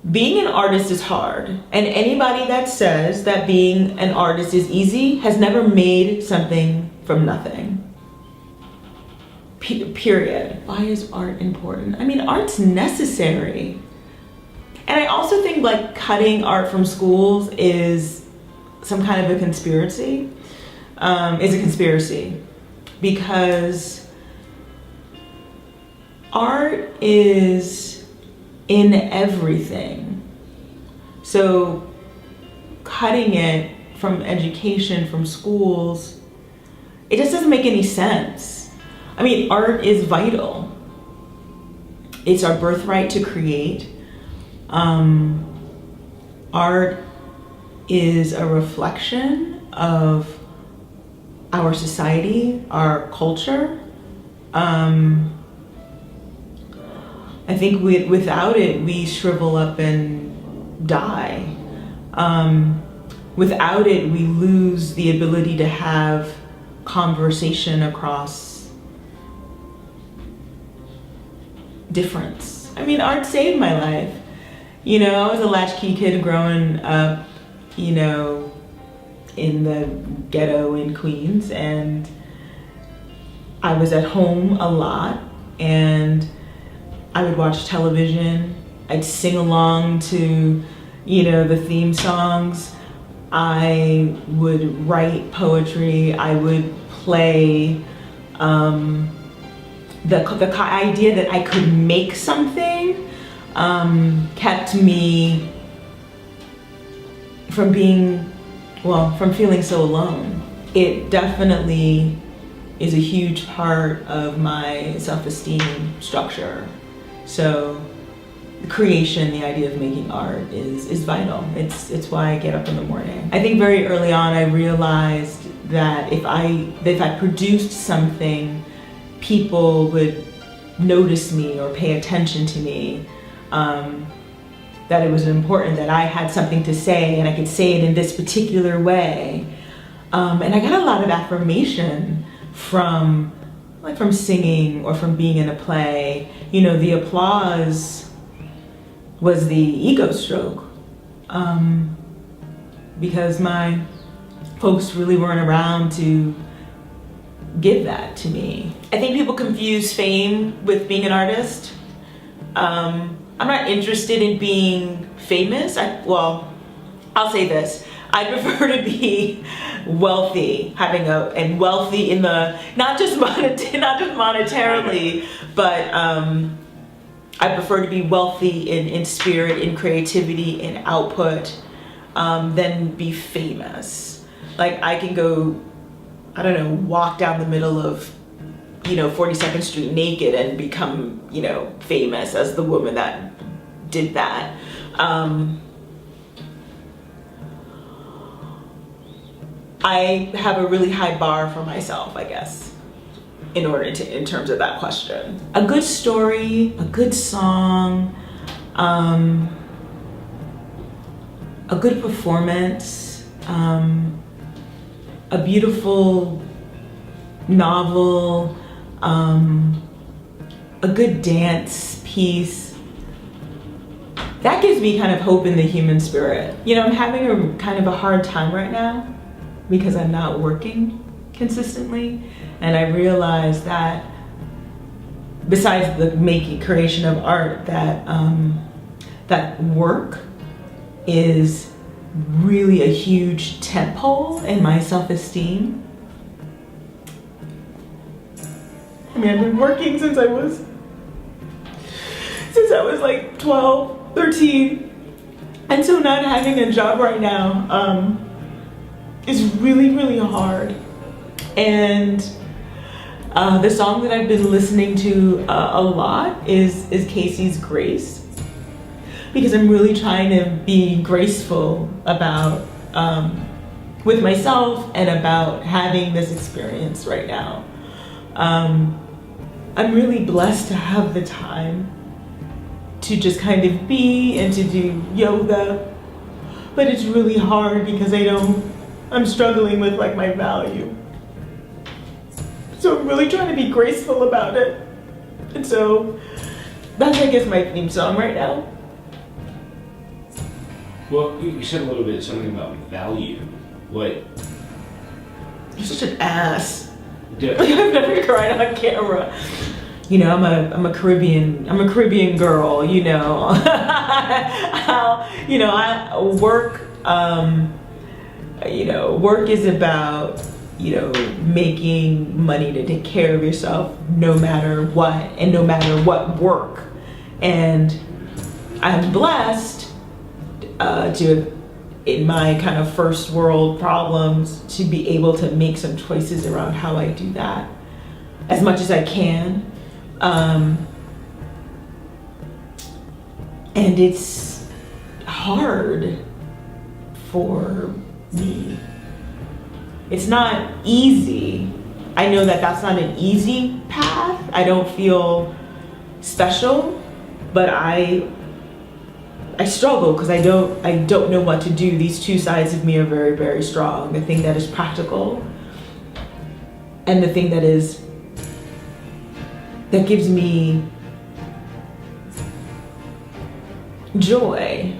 being an artist is hard, and anybody that says that being an artist is easy has never made something from nothing. Period. Why is art important? I mean, art's necessary. And I also think like cutting art from schools is some kind of a conspiracy. Is a conspiracy because art is in everything. So cutting it from education, from schools, it just doesn't make any sense. I mean, art is vital. It's our birthright to create. Art is a reflection of our society, our culture. I think without it, we shrivel up and die. Without it, we lose the ability to have conversation across difference. I mean, art saved my life. You know, I was a latchkey kid growing up, you know, in the ghetto in Queens, and I was at home a lot, and I would watch television. I'd sing along to, you know, the theme songs. I would write poetry. I would play. The idea that I could make something kept me from from feeling so alone. It definitely is a huge part of my self-esteem structure. So the creation, the idea of making art is vital. It's why I get up in the morning. I think very early on I realized that if I produced something, people would notice me or pay attention to me. That it was important that I had something to say and I could say it in this particular way. And I got a lot of affirmation from singing or from being in a play. You know, the applause was the ego stroke, because my folks really weren't around to give that to me. I think people confuse fame with being an artist. I'm not interested in being famous. I'll say this. I prefer to be wealthy, and wealthy in the, not just monetarily, but I prefer to be wealthy in spirit, in creativity, in output, than be famous. Like I can go, I don't know, walk down the middle of, you know, 42nd Street naked and become, you know, famous as the woman that did that. I have a really high bar for myself, I guess, in terms of that question. A good story, a good song, a good performance, a beautiful novel, a good dance piece. That gives me kind of hope in the human spirit. You know, I'm having a kind of a hard time right now because I'm not working consistently, and I realize that besides the creation of art, that that work is really a huge tentpole in my self-esteem. I mean, I've been working since I was like 12, 13, and so not having a job right now is really, really hard. And the song that I've been listening to a lot is Casey's Grace, because I'm really trying to be graceful about with myself and about having this experience right now. I'm really blessed to have the time to just kind of be and to do yoga, but it's really hard because I'm struggling with like my value. So I'm really trying to be graceful about it. And so that's, I guess, my theme song right now. Well, you said a little bit something about value. What? You're such an ass. Yeah. I've never cried on camera. You know, I'm a Caribbean girl. You know, I work. Work is about making money to take care of yourself, no matter what, and no matter what work. And I'm blessed to, in my kind of first world problems, to be able to make some choices around how I do that as much as I can. And it's hard for me. It's not easy. I know that that's not an easy path. I don't feel special, but I struggle because I don't know what to do. These two sides of me are very, very strong. The thing that is practical and the thing that gives me joy.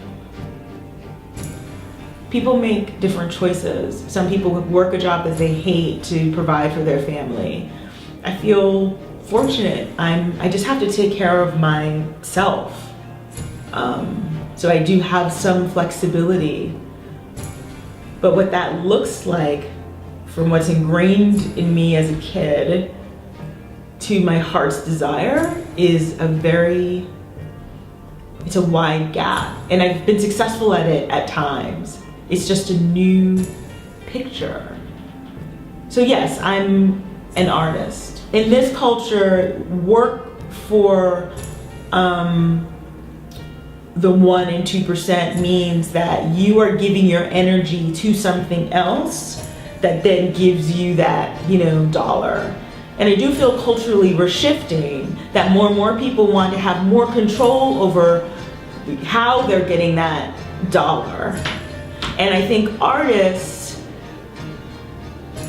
People make different choices. Some people work a job that they hate to provide for their family. I feel fortunate. I just have to take care of myself. So I do have some flexibility. But what that looks like, from what's ingrained in me as a kid to my heart's desire, is it's a wide gap. And I've been successful at it at times. It's just a new picture. So yes, I'm an artist. In this culture, work for the 1% and 2% means that you are giving your energy to something else that then gives you that, dollar. And I do feel culturally we're shifting, that more and more people want to have more control over how they're getting that dollar. And I think artists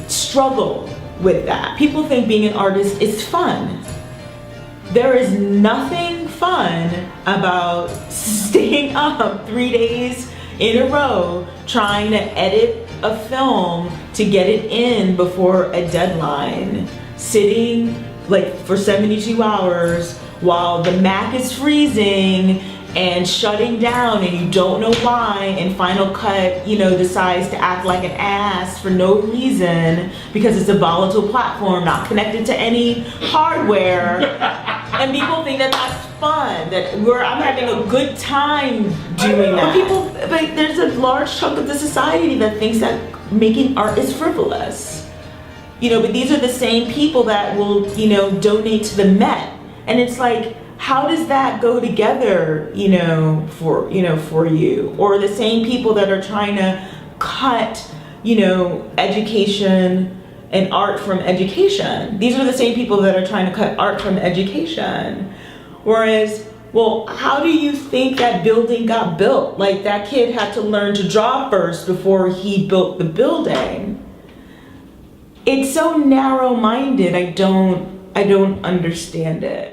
struggle with that. People think being an artist is fun. There is nothing fun about staying up 3 days in a row trying to edit a film to get it in before a deadline, sitting for 72 hours while the Mac is freezing and shutting down and you don't know why, and Final Cut, decides to act like an ass for no reason because it's a volatile platform not connected to any hardware. And people think that that's fun, that I'm having a good time doing that. But there's a large chunk of the society that thinks that making art is frivolous. But these are the same people that will, donate to the Met. And it's like, how does that go together, for you? Or the same people that are trying to cut, education and art from education. These are the same people that are trying to cut art from education. Whereas, well, how do you think that building got built? Like, that kid had to learn to draw first before he built the building. It's so narrow-minded, I don't understand it.